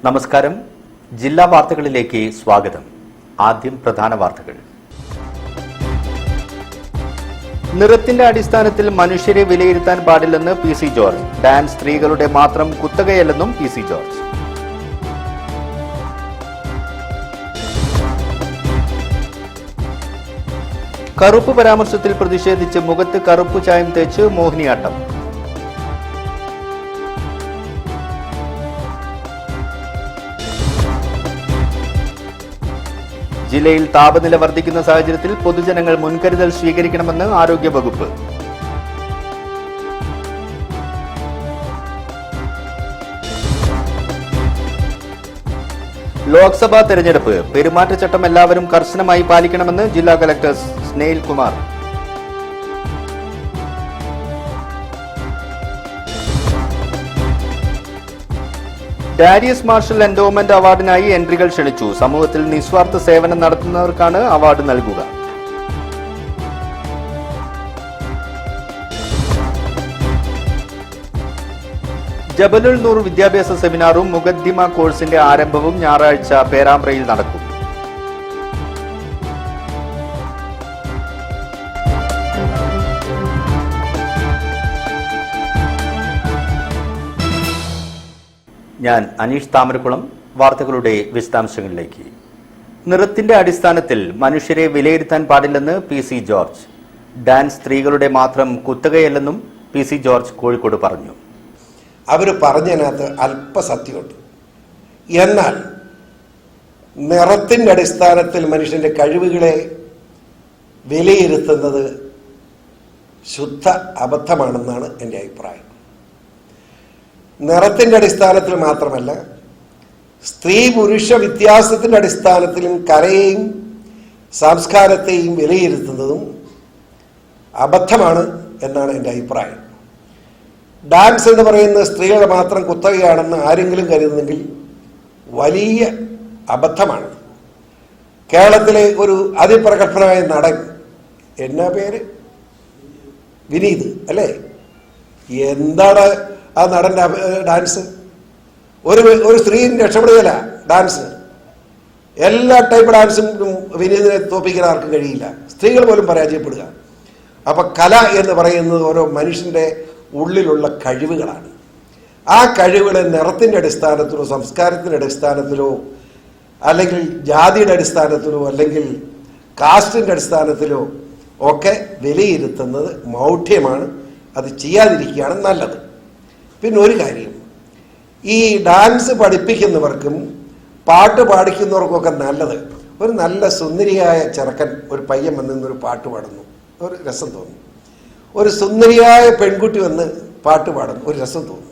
നമസ്കാരം. ജില്ലാ വാർത്തകളിലേക്ക് സ്വാഗതം. ആദ്യം പ്രധാന വാർത്തകൾ. നിറത്തിന്റെ അടിസ്ഥാനത്തിൽ മനുഷ്യരെ വിലയിരുത്താൻ പാടില്ലെന്ന് PC ജോർജ്. ഡാൻസ് സ്ത്രീകളുടെ മാത്രം കുത്തകയല്ലെന്നും PC ജോർജ്. കറുപ്പ് പരാമർശത്തിൽ പ്രതിഷേധിച്ച് മുഖത്ത് കറുപ്പ് ചായം തേച്ച് മോഹിനിയാട്ടം. ജില്ലയിൽ താപനില വർദ്ധിക്കുന്ന സാഹചര്യത്തിൽ പൊതുജനങ്ങൾ മുൻകരുതൽ സ്വീകരിക്കണമെന്ന് ആരോഗ്യവകുപ്പ്. ലോക്സഭാ തെരഞ്ഞെടുപ്പ് പെരുമാറ്റച്ചട്ടം എല്ലാവരും കർശനമായി പാലിക്കണമെന്ന് ജില്ലാ collector Snehil Kumar. Darius Marshall endowment അവാർഡിനായി എൻട്രികൾ ക്ഷണിച്ചു. സമൂഹത്തിൽ നിസ്വാർത്ഥ സേവനം നടത്തുന്നവർക്കാണ് അവാർഡ് നൽകുക. ജബലുൽ നൂർ വിദ്യാഭ്യാസ സെമിനാറും മുഖദ്ദിമ കോഴ്സിന്റെ ആരംഭവും ഞായറാഴ്ച പേരാമ്പ്രയിൽ നടക്കും. ഞാൻ അനീഷ് താമരക്കുളം. വാർത്തകളുടെ വിശദാംശങ്ങളിലേക്ക്. നിറത്തിന്റെ അടിസ്ഥാനത്തിൽ മനുഷ്യരെ വിലയിരുത്താൻ പാടില്ലെന്ന് PC ജോർജ്. ഡാൻസ് സ്ത്രീകളുടെ മാത്രം കുത്തകയല്ലെന്നും PC ജോർജ് കോഴിക്കോട് പറഞ്ഞു. അവർ പറഞ്ഞതിനകത്ത് അല്പസത്യമുണ്ട്. എന്നാൽ നിറത്തിന്റെ അടിസ്ഥാനത്തിൽ മനുഷ്യന്റെ കഴിവുകളെ വിലയിരുത്തുന്നത് ശുദ്ധ അബദ്ധമാണെന്നാണ് എൻ്റെ അഭിപ്രായം. നിറത്തിന്റെ അടിസ്ഥാനത്തിൽ മാത്രമല്ല, സ്ത്രീ പുരുഷ വ്യത്യാസത്തിന്റെ അടിസ്ഥാനത്തിലും കലയെയും സംസ്കാരത്തെയും വിലയിരുത്തുന്നതും അബദ്ധമാണ് എന്നാണ് എൻ്റെ അഭിപ്രായം. ഡാൻസ് എന്ന് പറയുന്നത് സ്ത്രീകളുടെ മാത്രം കുത്തകയാണെന്ന് ആരെങ്കിലും കരുതുന്നെങ്കിൽ വലിയ അബദ്ധമാണ്. കേരളത്തിലെ ഒരു അതിപ്രഗത്ഭനായ നടൻ, എന്നാ പേര്, വിനീത് അല്ലേ? എന്താണ് ആ നടന്റെ ഡാൻസ്? ഒരു സ്ത്രീയും രക്ഷപ്പെടുകയില്ല ഡാൻസ്. എല്ലാ ടൈപ്പ് ഡാൻസും വിനീതിനെ തോപ്പിക്കാൻ ആർക്കും കഴിയില്ല. സ്ത്രീകൾ പോലും പരാജയപ്പെടുക. അപ്പൊ കല എന്ന് പറയുന്നത് ഓരോ മനുഷ്യന്റെ ഉള്ളിലുള്ള കഴിവുകളാണ്. ആ കഴിവുകളെ നിറത്തിന്റെ അടിസ്ഥാനത്തിലോ സംസ്കാരത്തിന്റെ അടിസ്ഥാനത്തിലോ അല്ലെങ്കിൽ ജാതിയുടെ അടിസ്ഥാനത്തിലോ അല്ലെങ്കിൽ കാസ്റ്റിന്റെ അടിസ്ഥാനത്തിലോ ഒക്കെ വിലയിരുത്തുന്നത് മൗഢ്യമാണ്. അത് ചെയ്യാതിരിക്കുകയാണ് നല്ലത്. പിന്നെ ഒരു കാര്യം, ഈ ഡാൻസ് പഠിപ്പിക്കുന്നവർക്കും പാട്ട് പാടിക്കുന്നവർക്കൊക്കെ നല്ലത്, ഒരു നല്ല സുന്ദരിയായ ചെറുക്കൻ, ഒരു പയ്യൻ വന്ന് നിന്നൊരു പാട്ട് പാടുന്നു, ഒരു രസം തോന്നും. ഒരു സുന്ദരിയായ പെൺകുട്ടി വന്ന് പാട്ട് പാടുന്നു, ഒരു രസം തോന്നും.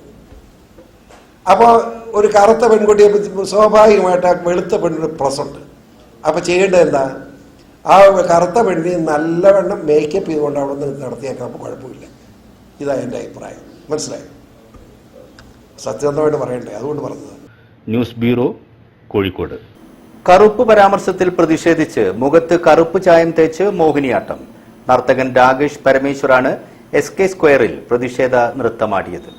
അപ്പോൾ ഒരു കറുത്ത പെൺകുട്ടിയെ സ്വാഭാവികമായിട്ട് ആ വെളുത്ത പെണ്ണിന് പ്ലസുണ്ട്. അപ്പോൾ ചെയ്യേണ്ടത് എന്താ? ആ കറുത്ത പെണ്ണിനെ നല്ലവണ്ണം മേക്കപ്പ് ചെയ്തുകൊണ്ട് അവിടെ നിന്ന് നടത്തിയേക്കാം. അപ്പോൾ കുഴപ്പമില്ല. ഇതാണ് എൻ്റെ അഭിപ്രായം. മനസ്സിലായി? സത്യസന്ധമായിട്ട് പറയണ്ടേ, അതുകൊണ്ട് പറഞ്ഞത്. News bureau, Kozhikode. കറുപ്പ് പരാമർശത്തിൽ പ്രതിഷേധിച്ച് മുഖത്ത് കറുപ്പ് ചായം തേച്ച് മോഹിനിയാട്ടം. നർത്തകൻ രാകേഷ് പരമേശ്വറാണ് SK സ്ക്വയറിൽ പ്രതിഷേധ നൃത്തമാടിയത്.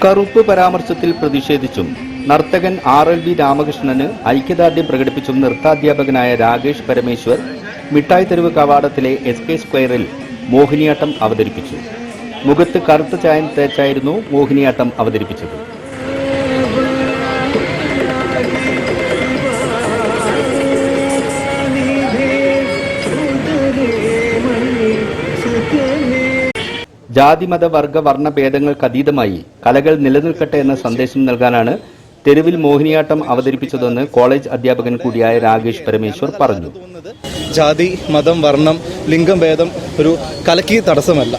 കറുപ്പ് പരാമർശത്തിൽ പ്രതിഷേധിച്ചും നർത്തകൻ RLV രാമകൃഷ്ണന് ഐക്യദാർഢ്യം പ്രകടിപ്പിച്ചും നൃത്താധ്യാപകനായ രാകേഷ് പരമേശ്വർ മിഠായി തെരുവ് കവാടത്തിലെ SK സ്ക്വയറിൽ മോഹിനിയാട്ടം അവതരിപ്പിച്ചു. മുഖത്ത് കറുത്ത ചായം തേച്ചായിരുന്നു മോഹിനിയാട്ടം അവതരിപ്പിച്ചത്. ജാതിമത വർഗ വർണ്ണ ഭേദങ്ങൾക്കതീതമായി കലകൾ നിലനിൽക്കട്ടെ എന്ന സന്ദേശം നൽകാനാണ് തെരുവിൽ മോഹിനിയാട്ടം അവതരിപ്പിച്ചതെന്ന് കോളേജ് അധ്യാപകൻ കൂടിയായ രാകേഷ് പരമേശ്വർ പറഞ്ഞു. ജാതി, മതം, വർണ്ണം, ലിംഗം ഭേദം ഒരു കലയ്ക്ക് തടസ്സമല്ല.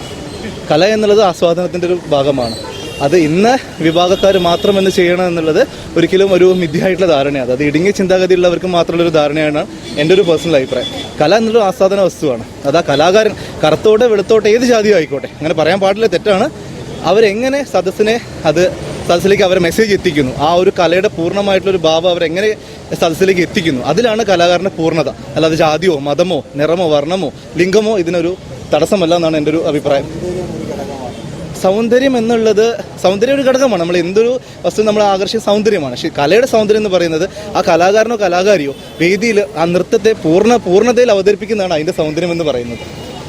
കല എന്നുള്ളത് ആസ്വാദനത്തിൻ്റെ ഒരു ഭാഗമാണ്. അത് ഇന്ന വിഭാഗക്കാർ മാത്രം എന്ന് ചെയ്യണം എന്നുള്ളത് ഒരിക്കലും ഒരു മിഥ്യയായിട്ടുള്ള ധാരണയാണ്. അത് ഇടുങ്ങിയ ചിന്താഗതിയുള്ളവർക്ക് മാത്രമുള്ളൊരു ധാരണയാണ് എൻ്റെ ഒരു പേഴ്സണൽ അഭിപ്രായം. കല എന്നുള്ളൊരു ആസ്വാദന വസ്തുവാണ്. അത് ആ കലാകാരൻ കറുത്തോടെ വെളുത്തോട്ടെ ഏത് ജാതിയോ ആയിക്കോട്ടെ, അങ്ങനെ പറയാൻ പാടില്ല, തെറ്റാണ്. അവരെങ്ങനെ സദസ്സിലേക്ക് അവരെ മെസ്സേജ് എത്തിക്കുന്നു, ആ ഒരു കലയുടെ പൂർണ്ണമായിട്ടുള്ളൊരു ഭാവം അവരെങ്ങനെ സദസ്സിലേക്ക് എത്തിക്കുന്നു, അതിലാണ് കലാകാരൻ്റെ പൂർണ്ണത. അല്ലാതെ ജാതിയോ മതമോ നിറമോ വർണ്ണമോ ലിംഗമോ ഇതിനൊരു തടസ്സമല്ല എന്നാണ് എൻ്റെ ഒരു അഭിപ്രായം. സൗന്ദര്യം എന്നുള്ളത് സൗന്ദര്യം ഒരു ഘടകമാണ്. നമ്മൾ എന്തൊരു വസ്തു നമ്മൾ ആകർഷിക്കുന്ന സൗന്ദര്യമാണ്. പക്ഷേ കലയുടെ സൗന്ദര്യം എന്ന് പറയുന്നത് ആ കലാകാരനോ കലാകാരിയോ വേദിയിൽ ആ നൃത്തത്തെ പൂർണ്ണതയിൽ അവതരിപ്പിക്കുന്നതാണ് അതിൻ്റെ സൗന്ദര്യം എന്ന് പറയുന്നത്.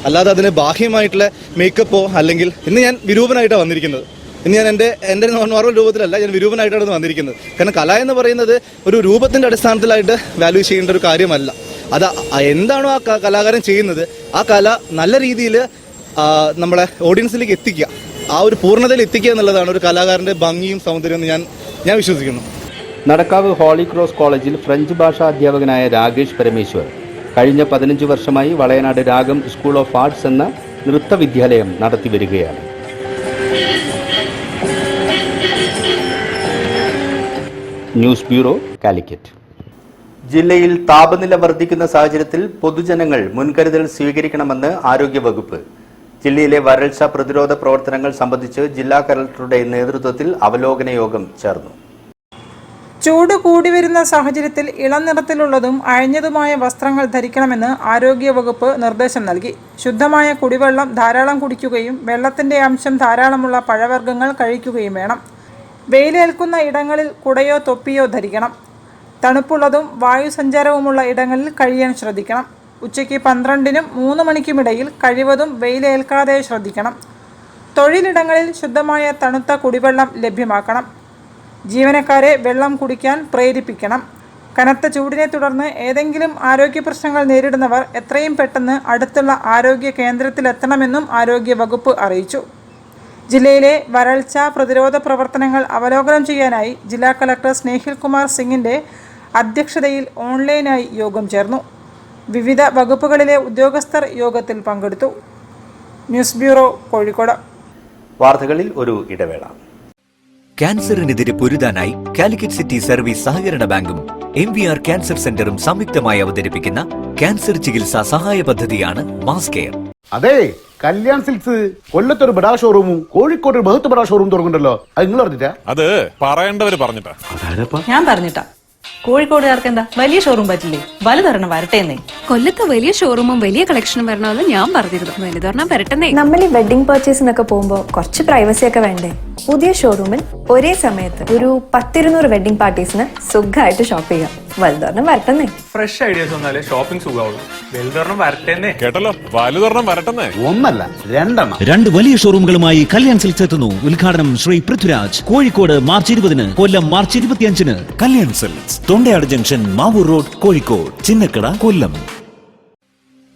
അല്ലാതെ അതിന് ബാഹ്യമായിട്ടുള്ള മേക്കപ്പോ അല്ലെങ്കിൽ ഇന്ന് ഞാൻ വിരൂപനായിട്ടാണ് വന്നിരിക്കുന്നത്. ഇന്ന് ഞാൻ എൻ്റെ നോർമൽ രൂപത്തിലല്ല, ഞാൻ വിരൂപനായിട്ടാണ് വന്നിരിക്കുന്നത്. കാരണം കല എന്ന് പറയുന്നത് ഒരു രൂപത്തിൻ്റെ അടിസ്ഥാനത്തിലായിട്ട് വാല്യൂ ചെയ്യേണ്ട ഒരു കാര്യമല്ല. അത് എന്താണോ ആ കലാകാരൻ ചെയ്യുന്നത്, ആ കല നല്ല രീതിയിൽ നമ്മളെ ഓഡിയൻസിലേക്ക് എത്തിക്കുക, ആ ഒരു പൂർണ്ണതയിൽ എത്തിക്കുക എന്നുള്ളതാണ് ഒരു കലാകാരൻ്റെ ഭംഗിയും സൗന്ദര്യവും എന്ന് ഞാൻ വിശ്വസിക്കുന്നു. നടക്കാവ് ഹോളി ക്രോസ് കോളേജിൽ ഫ്രഞ്ച് ഭാഷാ അധ്യാപകനായ രാകേഷ് പരമേശ്വർ കഴിഞ്ഞ 15 വർഷമായി വളയനാട് രാഗം സ്കൂൾ ഓഫ് ആർട്സ് എന്ന നൃത്ത വിദ്യാലയം നടത്തിവരികയാണ്. News bureau, Calicut. ജില്ലയിൽ താപനില വർദ്ധിക്കുന്ന സാഹചര്യത്തിൽ പൊതുജനങ്ങൾ മുൻകരുതൽ സ്വീകരിക്കണമെന്ന് ആരോഗ്യവകുപ്പ്. ജില്ലയിലെ വരൾച്ച പ്രതിരോധ പ്രവർത്തനങ്ങൾ സംബന്ധിച്ച് ജില്ലാ കലക്ടറുടെ നേതൃത്വത്തിൽ അവലോകന യോഗം ചേർന്നു. ചൂട് കൂടി വരുന്ന സാഹചര്യത്തിൽ ഇളം നിറത്തിലുള്ളതും അയഞ്ഞതുമായ വസ്ത്രങ്ങൾ ധരിക്കണമെന്ന് ആരോഗ്യവകുപ്പ് നിർദ്ദേശം നൽകി. ശുദ്ധമായ കുടിവെള്ളം ധാരാളം കുടിക്കുകയും വെള്ളത്തിന്റെ അംശം ധാരാളമുള്ള പഴവർഗ്ഗങ്ങൾ കഴിക്കുകയും വേണം. വെയിലേൽക്കുന്ന ഇടങ്ങളിൽ കുടയോ തൊപ്പിയോ ധരിക്കണം. തണുപ്പുള്ളതും വായുസഞ്ചാരവുമുള്ള ഇടങ്ങളിൽ കഴിയാൻ ശ്രദ്ധിക്കണം. ഉച്ചയ്ക്ക് 12-നും 3 മണിക്കുമിടയിൽ കഴിവതും വെയിലേൽക്കാതെ ശ്രദ്ധിക്കണം. തൊഴിലിടങ്ങളിൽ ശുദ്ധമായ തണുത്ത കുടിവെള്ളം ലഭ്യമാക്കണം. ജീവനക്കാരെ വെള്ളം കുടിക്കാൻ പ്രേരിപ്പിക്കണം. കനത്ത ചൂടിനെ തുടർന്ന് ഏതെങ്കിലും ആരോഗ്യ പ്രശ്നങ്ങൾ നേരിടുന്നവർ എത്രയും പെട്ടെന്ന് അടുത്തുള്ള ആരോഗ്യ കേന്ദ്രത്തിലെത്തണമെന്നും ആരോഗ്യവകുപ്പ് അറിയിച്ചു. ജില്ലയിലെ വരൾച്ച പ്രതിരോധ പ്രവർത്തനങ്ങൾ അവലോകനം ചെയ്യാനായി ജില്ലാ കളക്ടർ സ്നേഹിൽ കുമാർ സിംഗിൻ്റെ അധ്യക്ഷതയിൽ ഓൺലൈനായി യോഗം ചേർന്നു. വിവിധ വകുപ്പുകളിലെ ഉദ്യോഗസ്ഥർ യോഗത്തിൽ പങ്കെടുത്തു. News bureau, Kozhikode. വാർത്തകളിൽ ഒരു ഇടവേള. ക്യാൻസറിനെതിരെ പൊരുതാനായി കാലിക്കറ്റ് സിറ്റി സർവീസ് സഹകരണ ബാങ്കും MVR ക്യാൻസർ സെന്ററും സംയുക്തമായി അവതരിപ്പിക്കുന്ന ക്യാൻസർ ചികിത്സാ സഹായ പദ്ധതിയാണ് മാസ് കെയർ. അതെ, കല്യാൺ സിൽക്സ് കൊല്ലത്തൊരു ബഡാ ഷോറൂമും കോഴിക്കോട് ഒരു ബഹുത്ത് ബഡാ ഷോറൂം തുടങ്ങുന്നുണ്ടല്ലോ. അത് നിങ്ങൾ പറഞ്ഞിട്ടാ? അത് പറയേണ്ടവര് പറഞ്ഞിട്ടാ. ഞാൻ പറഞ്ഞിട്ടാ. കോഴിക്കോടുകാർക്ക് എന്താ വലിയ ഷോറൂം പറ്റില്ലേ? വലുതൊരെണ്ണം വരട്ടേന്നേ. കൊല്ലത്ത് വലിയ ഷോറൂമും വലിയ കളക്ഷനും വരണമെന്ന് ഞാൻ പറഞ്ഞിരുന്നു. വലുതൊരെണ്ണം വരട്ടെന്നേ. നമ്മൾ ഈ വെഡിങ് പർച്ചേസിനൊക്കെ പോകുമ്പോ കുറച്ച് പ്രൈവസി ഒക്കെ വേണ്ടേ? പുതിയ ഷോറൂമിൽ ഒരേ സമയത്ത് ഒരു 10-200 വെഡിങ് പാർട്ടീസിന് സുഖമായിട്ട് ഷോപ്പ് ചെയ്യാം. വലുതൊരെണ്ണം വരട്ടെന്നേ. ഫ്രഷ് ഐഡിയാസ് വന്നാലേ ഷോപ്പിംഗ് സുഖമാവുള്ളൂ. വലുതൊരെണ്ണം വരട്ടെന്നേ. കേട്ടല്ലോ, വലുതൊരെണ്ണം വരട്ടെന്നേ. ഒന്നല്ല, 2 2 വലിയ ഷോറൂമുകളുമായി കല്യാൺ സിൽക്സ് എത്തുന്നു. ഉദ്ഘാടനം ശ്രീ പൃഥ്വിരാജ്. കോഴിക്കോട് മാർച്ച് 20-ന്, കൊല്ലം മാർച്ച് 25-ന്. Kalyan silks, Thondayad junction, Mavoor road, Kozhikode. Chinnakkada, Kollam.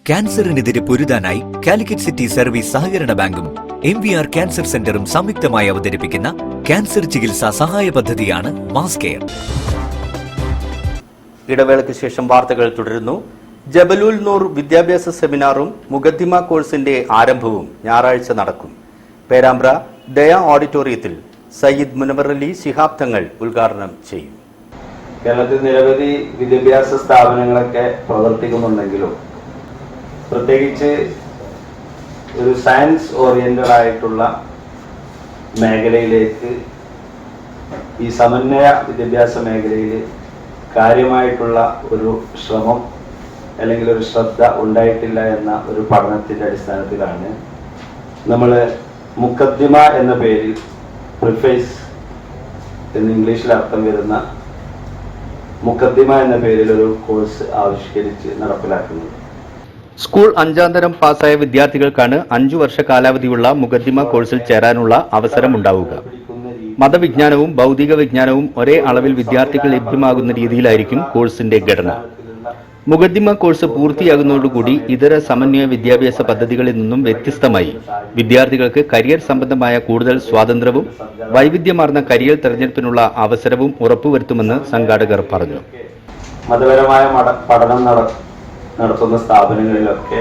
ക്യാൻസറിനെതിരെ പൊരുതാനായി കാലിക്കറ്റ് സിറ്റി സർവീസ് സഹകരണ ബാങ്കും MVR ക്യാൻസർ സെന്ററും സംയുക്തമായി അവതരിപ്പിക്കുന്ന ക്യാൻസർ ചികിത്സാ സഹായ പദ്ധതിയാണ് മാസ് കെയർ. ഇടവേളയ്ക്ക് ശേഷം വാർത്തകൾ തുടരുന്നു. ജബലുൽ നൂർ വിദ്യാഭ്യാസ സെമിനാറും മുഖദ്ദിമ കോഴ്സിന്റെ ആരംഭവും ഞായറാഴ്ച നടക്കും. പേരാമ്പ്ര ദയ ഓഡിറ്റോറിയത്തിൽ സയ്യിദ് മുനവർ അലി ശിഹാബ് തങ്ങൾ ഉദ്ഘാടനം ചെയ്യും. കേരളത്തിൽ നിരവധി വിദ്യാഭ്യാസ സ്ഥാപനങ്ങളൊക്കെ പ്രവർത്തിക്കുന്നുണ്ടെങ്കിലും പ്രത്യേകിച്ച് ഒരു സയൻസ് ഓറിയന്റഡ് ആയിട്ടുള്ള മേഖലയിലേക്ക് ഈ സമന്വയ വിദ്യാഭ്യാസ മേഖലയിൽ കാര്യമായിട്ടുള്ള ഒരു ശ്രമം അല്ലെങ്കിൽ ഒരു ശ്രദ്ധ ഉണ്ടായിട്ടില്ല എന്ന ഒരു പഠനത്തിൻ്റെ അടിസ്ഥാനത്തിലാണ് നമ്മൾ മുഖദ്ദിമ എന്ന പേരിൽ, പ്രിഫേസ് എന്ന് ഇംഗ്ലീഷിൽ അർത്ഥം വരുന്ന മുഖദ്ദിമ എന്ന പേരിൽ ഒരു കോഴ്സ് ആവിഷ്കരിച്ച് നടപ്പിലാക്കുന്നത്. സ്കൂൾ 5ാം തരം പാസ്സായ വിദ്യാർത്ഥികൾക്കാണ് 5 വർഷ കാലാവധിയുള്ള മുഖദ്ദിമ കോഴ്സിൽ ചേരാനുള്ള അവസരമുണ്ടാവുക. മതവിജ്ഞാനവും ഭൗതിക വിജ്ഞാനവും ഒരേ അളവിൽ വിദ്യാർത്ഥികൾ ലഭ്യമാകുന്ന രീതിയിലായിരിക്കും കോഴ്സിന്റെ ഘടന. മുഖദ്ദിമ കോഴ്സ് പൂർത്തിയാകുന്നതോടുകൂടി ഇതര സമന്വയ വിദ്യാഭ്യാസ പദ്ധതികളിൽ നിന്നും വ്യത്യസ്തമായി വിദ്യാർത്ഥികൾക്ക് കരിയർ സംബന്ധമായ കൂടുതൽ സ്വാതന്ത്ര്യവും വൈവിധ്യമാർന്ന കരിയർ തെരഞ്ഞെടുപ്പിനുള്ള അവസരവും ഉറപ്പുവരുത്തുമെന്ന് സംഘാടകർ പറഞ്ഞു. മതപരമായ പഠനം നടത്തുന്ന സ്ഥാപനങ്ങളിലൊക്കെ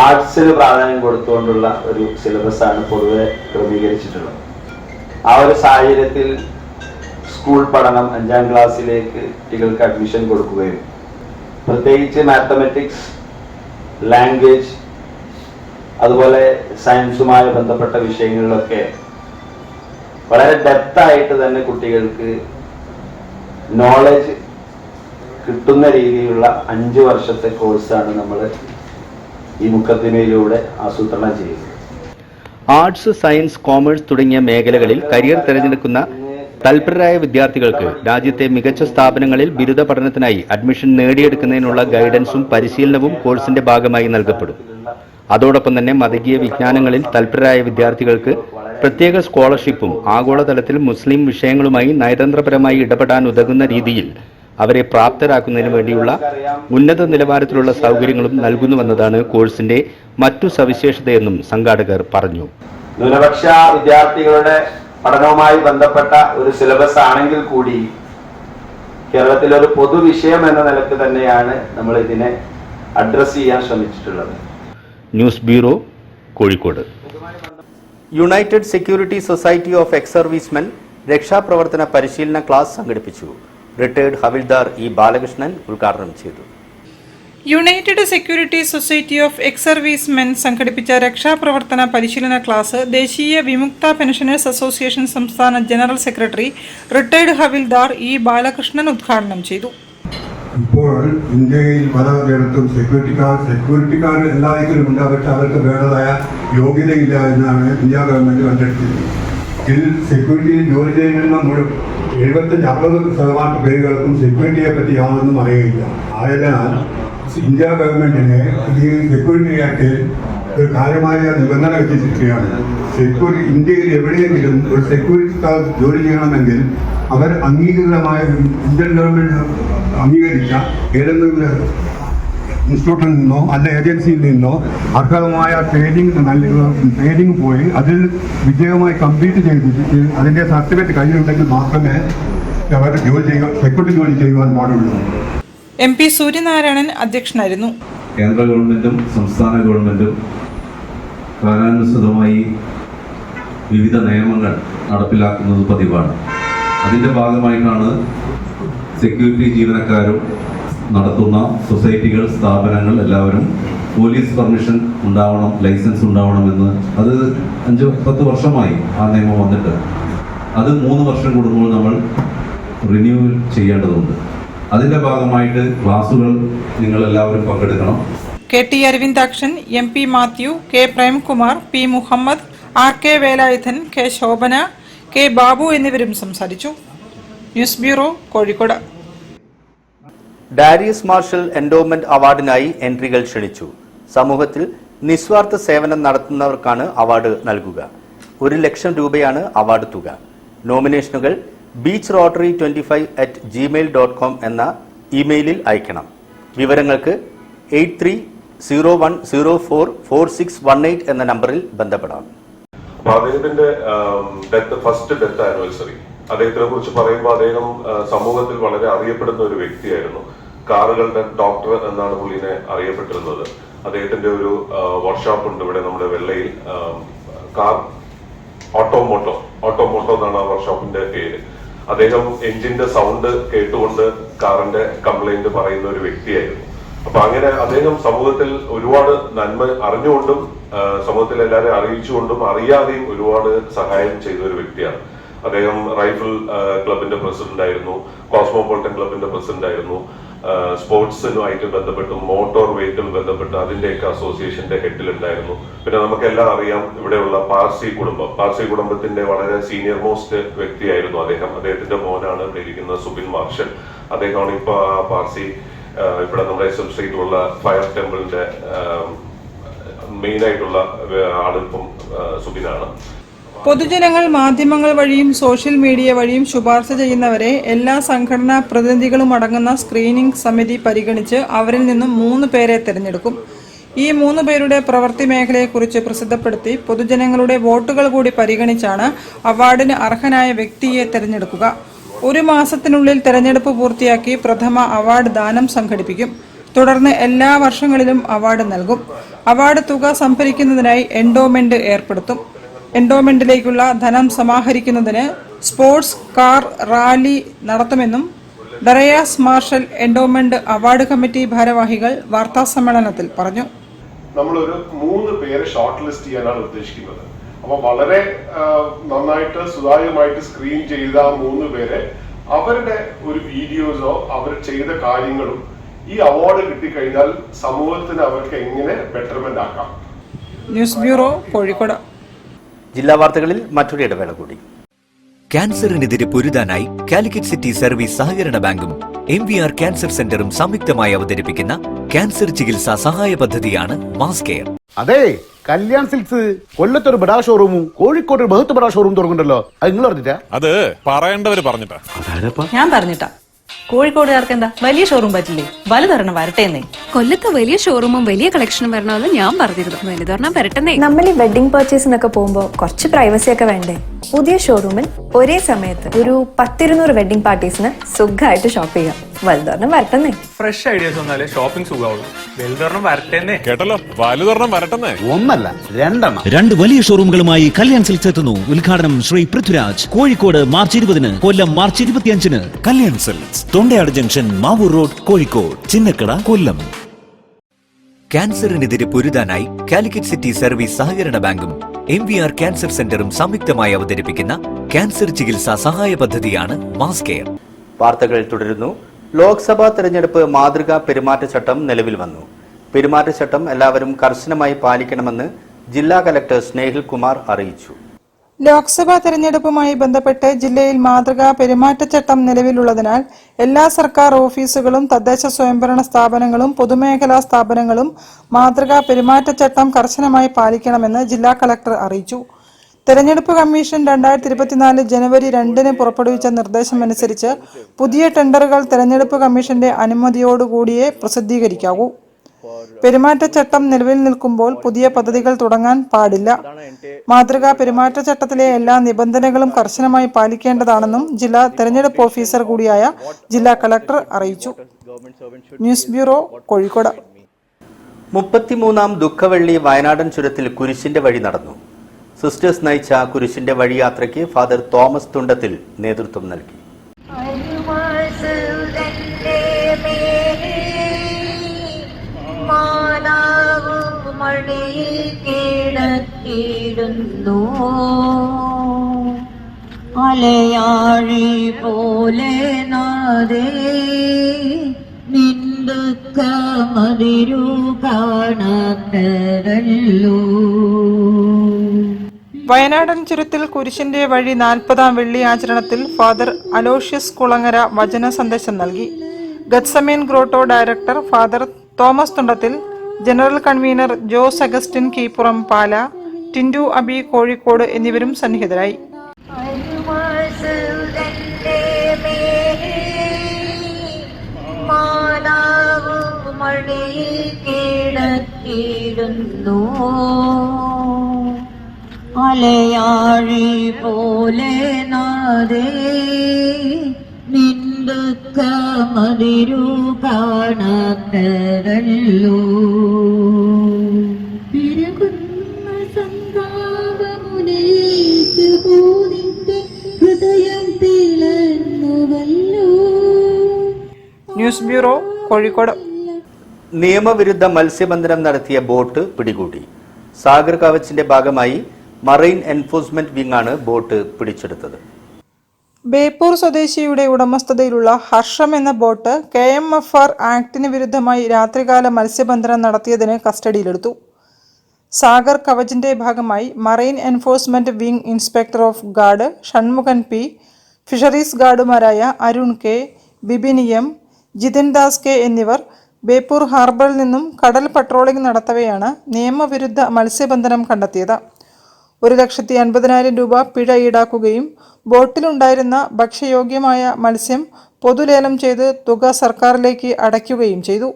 ആർട്സിന് പ്രാധാന്യം കൊടുത്തുകൊണ്ടുള്ള ഒരു സിലബസാണ് പൊതുവെ ക്രമീകരിച്ചിട്ടുള്ളത്. ആ ഒരു സാഹചര്യത്തിൽ സ്കൂൾ പഠനം 5ാം ക്ലാസ്സിലേക്ക് കുട്ടികൾക്ക് അഡ്മിഷൻ കൊടുക്കുകയും പ്രത്യേകിച്ച് മാത്തമാറ്റിക്സ്, ലാംഗ്വേജ്, അതുപോലെ സയൻസുമായി ബന്ധപ്പെട്ട വിഷയങ്ങളിലൊക്കെ വളരെ ഡെപ്തായിട്ട് തന്നെ കുട്ടികൾക്ക് നോളജ് കിട്ടുന്ന രീതിയിലുള്ള 5 വർഷത്തെ കോഴ്സാണ് നമ്മൾ ഈ മുഖദ്ദിമയിലൂടെ ആസൂത്രണം ചെയ്യുന്നത്. ആർട്സ്, സയൻസ്, കോമേഴ്സ് തുടങ്ങിയ മേഖലകളിൽ കരിയർ തിരഞ്ഞെടുക്കുന്ന തൽപരരായ വിദ്യാർത്ഥികൾക്ക് രാജ്യത്തെ മികച്ച സ്ഥാപനങ്ങളിൽ ബിരുദ പഠനത്തിനായി അഡ്മിഷൻ നേടിയെടുക്കുന്നതിനുള്ള ഗൈഡൻസും പരിശീലനവും കോഴ്സിന്റെ ഭാഗമായി നൽകപ്പെടും. അതോടൊപ്പം തന്നെ മതകീയ വിജ്ഞാനങ്ങളിൽ തൽപരരായ വിദ്യാർത്ഥികൾക്ക് പ്രത്യേക സ്കോളർഷിപ്പും ആഗോളതലത്തിൽ മുസ്ലിം വിഷയങ്ങളുമായി നയതന്ത്രപരമായി ഇടപെടാൻ ഉതകുന്ന രീതിയിൽ അവരെ പ്രാപ്തരാക്കുന്നതിന് വേണ്ടിയുള്ള ഉന്നത നിലവാരത്തിലുള്ള സൗകര്യങ്ങളും നൽകുന്നുവെന്നതാണ് കോഴ്സിന്റെ മറ്റു സവിശേഷതയെന്നും സംഘാടകർ പറഞ്ഞു. ന്യൂനപക്ഷ വിദ്യാർത്ഥികളുടെ പഠനവുമായി ബന്ധപ്പെട്ട ഒരു സിലബസ് ആണെങ്കിൽ കൂടി കേരളത്തിലെ ഒരു പൊതുവിഷയം എന്ന നിലക്ക് തന്നെയാണ് നമ്മൾ ഇതിനെ അഡ്രസ് ചെയ്യാൻ ശ്രമിച്ചിട്ടുള്ളത്. News bureau, Kozhikode. United security society of ex servicemen രക്ഷാപ്രവർത്തന പരിശീലന ക്ലാസ് സംഘടിപ്പിച്ചു. റിട്ടയർഡ് ഹവിൽദാർ ഇ ബാലകൃഷ്ണൻ ഉദ്ഘാടനം ചെയ്തു. United security society of ex servicemen സംഘടിപ്പിച്ച രക്ഷാപ്രവർത്തന പരിശീലന ക്ലാസ് ദേശീയ വിമുക്ത പെൻഷനേഴ്സ് അസോസിയേഷൻ സംസ്ഥാന general secretary retired havildar E Balakrishnan ഉദ്ഘാടനം ചെയ്തു. ഇപ്പോൾ ഇന്ത്യയിൽ പലയിടത്തും സെക്യൂരിറ്റിക്കാർ എല്ലാവർക്കും ഉണ്ട്, പക്ഷെ അവർക്ക് വേണ്ടതായ യോഗ്യതയില്ല എന്നാണ് ഇന്ത്യ ഗവൺമെന്റ് കണ്ടെടുത്തത്. ഇതിൽ സെക്യൂരിറ്റിയിൽ ജോലി ചെയ്യുന്ന 75-60% പേരുകൾക്കും സെക്യൂരിറ്റിയെ പറ്റി യാതൊന്നും അറിയില്ല. ആയതിനാൽ ഇന്ത്യ ഗവൺമെന്റിനെ ഈ സെക്യൂരിറ്റി ആക്ടിൽ ഒരു കാര്യമായ നിബന്ധന വെച്ചിരിക്കുകയാണ്. ഇന്ത്യയിൽ എവിടെയെങ്കിലും ഒരു സെക്യൂരിറ്റിക്കാർ ജോലി ചെയ്യണമെങ്കിൽ അവർ അംഗീകൃതമായ ഇന്ത്യൻ ഗവൺമെന്റ് അംഗീകരിച്ച ഏതെങ്കിലും ഇൻസ്റ്റിറ്റ്യൂട്ടിൽ നിന്നോ അല്ല ഏജൻസിയിൽ നിന്നോ അർഹമായ ട്രെയിനിങ് പോയി അതിൽ വിജയമായി കംപ്ലീറ്റ് ചെയ്തിട്ട് അതിൻ്റെ സർട്ടിഫിക്കറ്റ് കയ്യിലുണ്ടെങ്കിൽ മാത്രമേ അവർ സെക്യൂരിറ്റി ജോലി ചെയ്യുവാൻ പാടുള്ളൂ. MP സൂര്യനാരായണൻ അധ്യക്ഷനായിരുന്നു. കേന്ദ്ര ഗവൺമെന്റും സംസ്ഥാന ഗവൺമെന്റും കാലാനുസൃതമായി വിവിധ നിയമങ്ങൾ നടപ്പിലാക്കുന്നത് പതിവാണ്. അതിൻ്റെ ഭാഗമായിട്ടാണ് സെക്യൂരിറ്റി ജീവനക്കാരും നടത്തുന്ന സൊസൈറ്റികൾ, സ്ഥാപനങ്ങൾ എല്ലാവരും പോലീസ് പെർമിഷൻ ഉണ്ടാവണം, ലൈസൻസ് ഉണ്ടാവണമെന്ന് അത് 5-10 വർഷമായി ആ നിയമം വന്നിട്ട് അത് 3 വർഷം കൂടുമ്പോൾ നമ്മൾ റിന്യൂ ചെയ്യേണ്ടതുണ്ട്. അതിൻ്റെ ഭാഗമായിട്ട് ക്ലാസുകൾ നിങ്ങൾ എല്ലാവരും പങ്കെടുക്കണം. KT Aravindakshan, MP Mathew, K Premkumar, P Muhammad, RK Velayudhan, K Shobhana, K Babu എന്നിവരും സംസാരിച്ചു. News bureau, Kozhikode. Darius Marshall endowment അവാർഡിനായി എൻട്രികൾ ക്ഷണിച്ചു. സമൂഹത്തിൽ നിസ്വാർത്ഥ സേവനം നടത്തുന്നവർക്കാണ് അവാർഡ് നൽകുക. 1 ലക്ഷം രൂപയാണ് അവാർഡ് തുക. നോമിനേഷനുകൾ beachrottary25@gmail.com എന്ന ഇമെയിലിൽ അയക്കണം. വിവരങ്ങൾക്ക് 8301044618 എന്ന നമ്പറിൽ ബന്ധപ്പെടാം. അദ്ദേഹത്തിന്റെ ഫസ്റ്റ് ഡെത്ത് ആനിവേഴ്സറി അദ്ദേഹത്തിനെ കുറിച്ച് പറയുമ്പോൾ അദ്ദേഹം സമൂഹത്തിൽ വളരെ അറിയപ്പെടുന്ന ഒരു വ്യക്തിയായിരുന്നു. കാറുകളുടെ ഡോക്ടർ എന്നാണ് പുള്ളിനെ അറിയപ്പെട്ടിരുന്നത്. അദ്ദേഹത്തിന്റെ ഒരു വർക്ക്ഷോപ്പ് ഉണ്ട് ഇവിടെ നമ്മുടെ വെള്ളയിൽ. കാർ ഓട്ടോമോട്ടോ എന്നാണ് ആ വർക്ക്ഷോപ്പിന്റെ പേര്. അദ്ദേഹം എഞ്ചിന്റെ സൗണ്ട് കേട്ടുകൊണ്ട് കാറിന്റെ കംപ്ലൈന്റ് പറയുന്ന ഒരു വ്യക്തിയായിരുന്നു. അപ്പൊ അങ്ങനെ അദ്ദേഹം സമൂഹത്തിൽ ഒരുപാട് നന്മ അറിഞ്ഞുകൊണ്ടും സമൂഹത്തിൽ എല്ലാവരെയും അറിയിച്ചുകൊണ്ടും അറിയാതെയും ഒരുപാട് സഹായം ചെയ്ത ഒരു വ്യക്തിയാണ്. അദ്ദേഹം റൈഫിൾ ക്ലബിന്റെ പ്രസിഡന്റ് ആയിരുന്നു, കോസ്മോപോളിറ്റൻ ക്ലബിന്റെ പ്രസിഡന്റ് ആയിരുന്നു, സ്പോർട്സിനുമായിട്ട് ബന്ധപ്പെട്ട് മോട്ടോർ വെഹിക്കിൾ ബന്ധപ്പെട്ട് അതിന്റെയൊക്കെ അസോസിയേഷന്റെ ഹെഡിലുണ്ടായിരുന്നു. പിന്നെ നമുക്കെല്ലാം അറിയാം ഇവിടെയുള്ള പാർസി കുടുംബത്തിന്റെ വളരെ സീനിയർ മോസ്റ്റ് വ്യക്തിയായിരുന്നു അദ്ദേഹം. അദ്ദേഹത്തിന്റെ മോനാണ് ഇവിടെ ഇരിക്കുന്ന സുബിൻ മാർഷൽ. അദ്ദേഹമാണ് ഇപ്പൊ ആ പാർസി ഇവിടെ നമ്മുടെ SM സ്ട്രീറ്റിലുള്ള ഫയർ ടെമ്പിളിന്റെ മെയിൻ ആയിട്ടുള്ള ആളിപ്പം സുബിനാണ്. പൊതുജനങ്ങൾ മാധ്യമങ്ങൾ വഴിയും സോഷ്യൽ മീഡിയ വഴിയും ശുപാർശ ചെയ്യുന്നവരെ എല്ലാ സംഘടനാ പ്രതിനിധികളും അടങ്ങുന്ന സ്ക്രീനിംഗ് സമിതി പരിഗണിച്ച് അവരിൽ നിന്നും 3 പേരെ തിരഞ്ഞെടുക്കും. ഈ 3 പേരുടെ പ്രവൃത്തി മേഖലയെക്കുറിച്ച് പ്രസിദ്ധപ്പെടുത്തി പൊതുജനങ്ങളുടെ വോട്ടുകൾ കൂടി പരിഗണിച്ചാണ് അവാർഡിന് അർഹനായ വ്യക്തിയെ തിരഞ്ഞെടുക്കുക. 1 മാസത്തിനുള്ളിൽ തിരഞ്ഞെടുപ്പ് പൂർത്തിയാക്കി പ്രഥമ അവാർഡ് ദാനം സംഘടിപ്പിക്കും. തുടർന്ന് എല്ലാ വർഷങ്ങളിലും അവാർഡ് നൽകും. അവാർഡ് തുക സംഭരിക്കുന്നതിനായി എൻഡോമെന്റ് ഏർപ്പെടുത്തും. എൻഡോമെന്റിലേക്കുള്ള ധനം സമാഹരിക്കുന്നതിന് സ്പോർട്സ് കാർ റാലി നടത്തുമെന്നും ഡറയാസ് മാർഷൽ എൻഡോമെന്റ് അവാർഡ് കമ്മിറ്റി ഭാരവാഹികൾ വാർത്താസമ്മേളനത്തിൽ പറഞ്ഞു. നമ്മളൊരു 3 പേരെ ഷോർട്ട് ലിസ്റ്റ് ചെയ്യാനാണ് ഉദ്ദേശിക്കുന്നത്. അപ്പൊ വളരെ നന്നായിട്ട് സുതാര്യമായിട്ട് സ്ക്രീൻ ചെയ്ത 3 പേരെ അവരുടെ ഒരു വീഡിയോസോ അവർ ചെയ്ത കാര്യങ്ങളും ഈ അവാർഡ് കിട്ടിക്കഴിഞ്ഞാൽ സമൂഹത്തിന് അവർക്ക് എങ്ങനെ ബെറ്റർമെന്റ് ആക്കാം. News bureau, Kozhikode. ജില്ലാ വാർത്തകളിൽ മറ്റൊരു ഇടവേള കൂടി. ക്യാൻസറിനെതിരെ പൊരുതാനായി കാലിക്കറ്റ് സിറ്റി സർവീസ് സഹകരണ ബാങ്കും MVR ക്യാൻസർ സെന്ററും സംയുക്തമായി അവതരിപ്പിക്കുന്ന ക്യാൻസർ ചികിത്സാ സഹായ പദ്ധതിയാണ് മാസ് കെയർ. അതെ, കല്യാൺ സിൽക്സ് കൊല്ലത്തൊരു ബഡാ ഷോറൂമും കോഴിക്കോട് ഒരു ബഹുത്ത് ബഡാ ഷോറൂം തുടങ്ങുന്നുണ്ടല്ലോ. അത് നിങ്ങൾ പറഞ്ഞിട്ടാ? അത് പറയേണ്ടവര് പറഞ്ഞിട്ടാ. ഞാൻ പറഞ്ഞിട്ടാ. കോഴിക്കോടുകാർക്ക് എന്താ വലിയ ഷോറൂം പറ്റില്ലേ? വലുതൊരെണ്ണം വരട്ടെന്നേ. കൊല്ലത്ത് വലിയ ഷോറൂമും വലിയ കളക്ഷനും വരണമെന്ന് ഞാൻ പറഞ്ഞിരുന്നു. വലുതൊരെണ്ണം വരട്ടെന്നേ. നമ്മൾ ഈ വെഡിങ് പർച്ചേസിനൊക്കെ പോകുമ്പോൾ കുറച്ച് പ്രൈവസി ഒക്കെ വേണ്ടേ? പുതിയ ഷോറൂമിൽ ഒരേ സമയത്ത് ഒരു 10-200 വെഡിങ് പാർട്ടീസിന് സുഖമായിട്ട് ഷോപ്പ് ചെയ്യാം. വലുതൊരെണ്ണം വരട്ടെന്നേ. ഫ്രഷ് ഐഡിയാസ് വന്നാലേ ഷോപ്പിംഗ് സുഖാവുള്ളൂ. വലുതൊരെണ്ണം വരട്ടെന്നേ. കേട്ടല്ലോ, വലുതൊരെണ്ണം വരട്ടെന്നേ. ഒന്നല്ല, 2 2 വലിയ ഷോറൂമുകളുമായി കല്യാൺ സിൽക്സ് എത്തുന്നു. ഉദ്ഘാടനം ശ്രീ പൃഥ്വിരാജ്. കോഴിക്കോട് മാർച്ച് 20-ന്, കൊല്ലം മാർച്ച് 25-ന്. Kalyan silks, Thondayad junction, Mavoor road, Kozhikode. Chinnakkada, Kollam. ക്യാൻസറിനെതിരെ പൊരുതാനായി കാലിക്കറ്റ് സിറ്റി സർവീസ് സഹകരണ ബാങ്കും MVR ക്യാൻസർ സെന്ററും സംയുക്തമായി അവതരിപ്പിക്കുന്ന ക്യാൻസർ ചികിത്സാ സഹായ പദ്ധതിയാണ് മാസ് കെയർ. വാർത്തകൾ തുടരുന്നു. ലോക്സഭാ തെരഞ്ഞെടുപ്പ് മാതൃകാ പെരുമാറ്റച്ചട്ടം നിലവിൽ വന്നു. പെരുമാറ്റച്ചട്ടം എല്ലാവരും കർശനമായി പാലിക്കണമെന്ന് ജില്ലാ കലക്ടർ സ്നേഹിൽ കുമാർ അറിയിച്ചു. ലോക്സഭാ തെരഞ്ഞെടുപ്പുമായി ബന്ധപ്പെട്ട് ജില്ലയിൽ മാതൃകാ പെരുമാറ്റച്ചട്ടം നിലവിലുള്ളതിനാൽ എല്ലാ സർക്കാർ ഓഫീസുകളും തദ്ദേശ സ്വയംഭരണ സ്ഥാപനങ്ങളും പൊതുമേഖലാ സ്ഥാപനങ്ങളും മാതൃകാ പെരുമാറ്റച്ചട്ടം കർശനമായി പാലിക്കണമെന്ന് ജില്ലാ കളക്ടർ അറിയിച്ചു. തെരഞ്ഞെടുപ്പ് കമ്മീഷൻ 2024 ജനുവരി 2-ന് പുറപ്പെടുവിച്ച നിർദ്ദേശമനുസരിച്ച് പുതിയ ടെൻഡറുകൾ തെരഞ്ഞെടുപ്പ് കമ്മീഷന്റെ അനുമതിയോടുകൂടിയേ പ്രസിദ്ധീകരിക്കാവൂ. പെരുമാറ്റച്ചട്ടം നിലവിൽ നിൽക്കുമ്പോൾ പുതിയ പദ്ധതികൾ തുടങ്ങാൻ പാടില്ല. മാതൃകാ പെരുമാറ്റച്ചട്ടത്തിലെ എല്ലാ നിബന്ധനകളും കർശനമായി പാലിക്കേണ്ടതാണെന്നും ജില്ലാ തെരഞ്ഞെടുപ്പ് ഓഫീസർ കൂടിയായ ജില്ലാ കളക്ടർ അറിയിച്ചു. News bureau, Kozhikode. 33ാം ദുഃഖവെള്ളി വയനാടൻ ചുരത്തിൽ കുരിശിന്റെ വഴി നടന്നു. സിസ്റ്റേഴ്സ് നയിച്ച കുരിശിന്റെ വഴിയാത്രയ്ക്ക് ഫാദർ തോമസ് തുണ്ടത്തിൽ നേതൃത്വം നൽകി. അലയാഴി പോലെ നാദേ നിന്ദുക്കമതിരു കാണപ്പെട്ടതല്ലോ. വയനാടൻ ചുരത്തിൽ കുരിശിന്റെ വഴി 40ാം വെള്ളി ആചരണത്തിൽ ഫാദർ അലോഷ്യസ് കുളങ്ങര വചന സന്ദേശം നൽകി. Gethsemane grotto director father Thomas Thundathil, general convener Jose Augustine Keepuram Pala, Tindu Abi Kozhikode എന്നിവരും സന്നിഹിതരായി. അലയാഴി പോലെ നാദേ നിന്ദുക്കമതിരു കാണപ്പെട്ടതല്ലോ. പിറകുന്ന സന്താപമുനേറ്റുപോനിന്റെ ഹൃദയം പിളർന്നുവല്ലോ. News bureau, Kozhikode. നിയമവിരുദ്ധ മത്സ്യബന്ധനം നടത്തിയ ബോട്ട് പിടികൂടി. സാഗർ കവചിന്റെ ഭാഗമായി മറൈൻ എൻഫോഴ്സ്മെന്റ് വിംഗാണ് ബോട്ട് പിടിച്ചെടുത്തത്. ബേപ്പൂർ സ്വദേശിയുടെ ഉടമസ്ഥതയിലുള്ള ഹർഷം എന്ന ബോട്ട് KMFR ആക്ടിന് വിരുദ്ധമായി രാത്രികാല മത്സ്യബന്ധനം നടത്തിയതിന് കസ്റ്റഡിയിലെടുത്തു. സാഗർ കവചിന്റെ ഭാഗമായി marine enforcement wing inspector of guard Shanmughan P, fisheries ഗാർഡുമാരായ Arun K, Bibin M, Jithin Das K എന്നിവർ ബേപ്പൂർ ഹാർബറിൽ നിന്നും കടൽ പട്രോളിംഗ് നടത്തവെയാണ് നിയമവിരുദ്ധ മത്സ്യബന്ധനം കണ്ടെത്തിയത്. 1,50,000 രൂപ പിഴ ഈടാക്കുകയും ബോട്ടിലുണ്ടായിരുന്ന ഭക്ഷ്യയോഗ്യമായ മത്സ്യം പൊതുലേലം ചെയ്ത് തുക സർക്കാരിലേക്ക് അടയ്ക്കുകയും ചെയ്തു.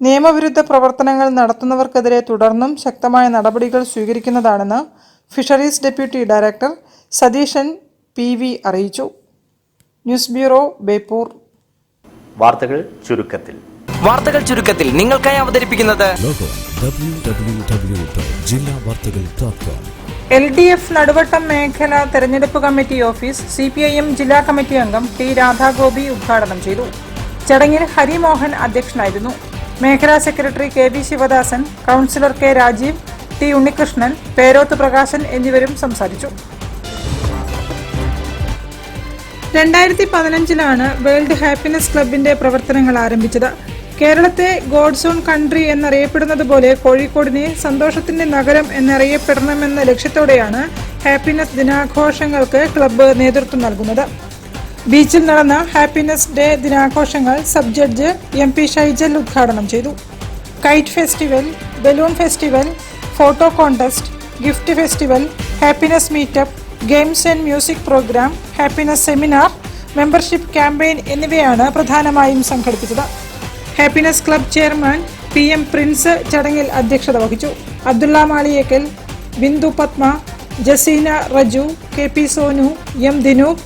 നിയമവിരുദ്ധ പ്രവർത്തനങ്ങൾ നടത്തുന്നവർക്കെതിരെ തുടർന്നും ശക്തമായ നടപടികൾ സ്വീകരിക്കുന്നതാണെന്ന് fisheries deputy director Satheesan PV അറിയിച്ചു. News bureau, Beypore. വാർത്തകൾ ചുരുക്കത്തിൽ നിങ്ങൾക്കായി അവതരിപ്പിക്കുന്നത് www.jillavartagal.com LDF നടുവട്ടം മേഖല തെരഞ്ഞെടുപ്പ് കമ്മിറ്റി ഓഫീസ് CPIM ജില്ലാ കമ്മിറ്റി അംഗം ടി രാധാഗോപി ഉദ്ഘാടനം ചെയ്തു. ചടങ്ങിൽ ഹരിമോഹൻ അധ്യക്ഷനായിരുന്നു. മേഖലാ secretary KV Sivadasan, councillor K Rajeev, T Unnikrishnan, Peroth Prakashan എന്നിവരും സംസാരിച്ചു. 2015 വേൾഡ് ഹാപ്പിനെസ് ക്ലബിന്റെ പ്രവർത്തനങ്ങൾ ആരംഭിച്ചത്. കേരളത്തെ ഗോഡ്സ് ഓൺ കൺട്രി എന്നറിയപ്പെടുന്നത് പോലെ കോഴിക്കോടിനെ സന്തോഷത്തിന്റെ നഗരം എന്നറിയപ്പെടണമെന്ന ലക്ഷ്യത്തോടെയാണ് ഹാപ്പിനെസ് ദിനാഘോഷങ്ങൾക്ക് ക്ലബ്ബ് നേതൃത്വം നൽകുന്നത്. ബീച്ചിൽ നടന്ന ഹാപ്പിനെസ് ഡേ ദിനാഘോഷങ്ങൾ സബ് ജഡ്ജ് MP ഷൈജൽ ഉദ്ഘാടനം ചെയ്തു. Kite festival, balloon festival, photo contest, gift festival, happiness meetup, games and music program, happiness seminar, membership campaign എന്നിവയാണ് പ്രധാനമായും സംഘടിപ്പിച്ചത്. Happiness club chairman PM Prince ചടങ്ങിൽ അധ്യക്ഷത വഹിച്ചു. അബ്ദുള്ള മാളിയേക്കൽ, ബിന്ദു പത്മ, ജസീന റജു, KP സോനു, M ദിനൂപ്,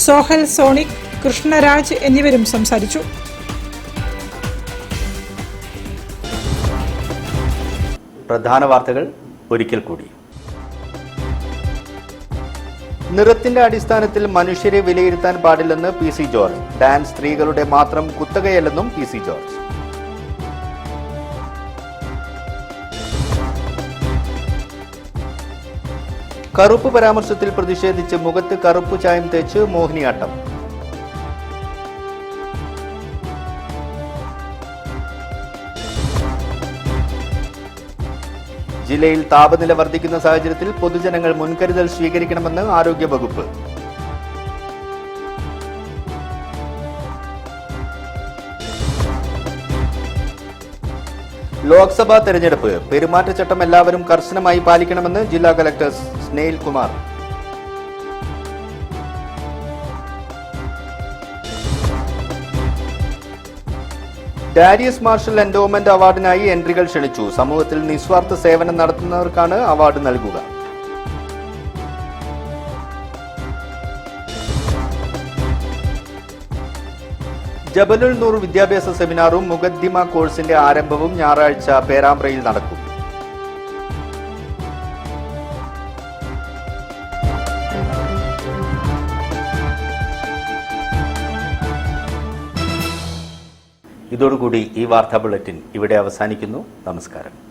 സോഹൽ സോണിക്, കൃഷ്ണരാജ് എന്നിവരും സംസാരിച്ചു. പ്രധാന വാർത്തകൾ ഒരിക്കൽ കൂടി. നിറത്തിന്റെ അടിസ്ഥാനത്തിൽ മനുഷ്യരെ വിലയിരുത്താൻ പാടില്ലെന്ന് PC ജോർജ്. ഡാൻസ് സ്ത്രീകളുടെ മാത്രം കുത്തകയല്ലെന്നും PC ജോർജ്. കറുപ്പ് പരാമർശത്തിൽ പ്രതിഷേധിച്ച് മുഖത്ത് കറുപ്പ് ചായം തേച്ച് മോഹിനിയാട്ടം. ജില്ലയിൽ താപനില വർദ്ധിക്കുന്ന സാഹചര്യത്തിൽ പൊതുജനങ്ങൾ മുൻകരുതൽ സ്വീകരിക്കണമെന്ന് ആരോഗ്യവകുപ്പ്. ലോക്സഭാ തെരഞ്ഞെടുപ്പ് പെരുമാറ്റച്ചട്ടം എല്ലാവരും കർശനമായി പാലിക്കണമെന്ന് ജില്ലാ collector Snehil Kumar. Darius Marshall endowment അവാർഡിനായി എൻട്രികൾ ക്ഷണിച്ചു. സമൂഹത്തിൽ നിസ്വാർത്ഥ സേവനം നടത്തുന്നവർക്കാണ് അവാർഡ് നൽകുക. ജബലുൽ നൂർ വിദ്യാഭ്യാസ സെമിനാറും മുഖദ്ദിമ കോഴ്സിന്റെ ആരംഭവും ഞായറാഴ്ച പേരാമ്പ്രയിൽ നടക്കും. ഇതോടുകൂടി ഈ വാർത്താ ബുള്ളറ്റിൻ ഇവിടെ അവസാനിക്കുന്നു. നമസ്കാരം.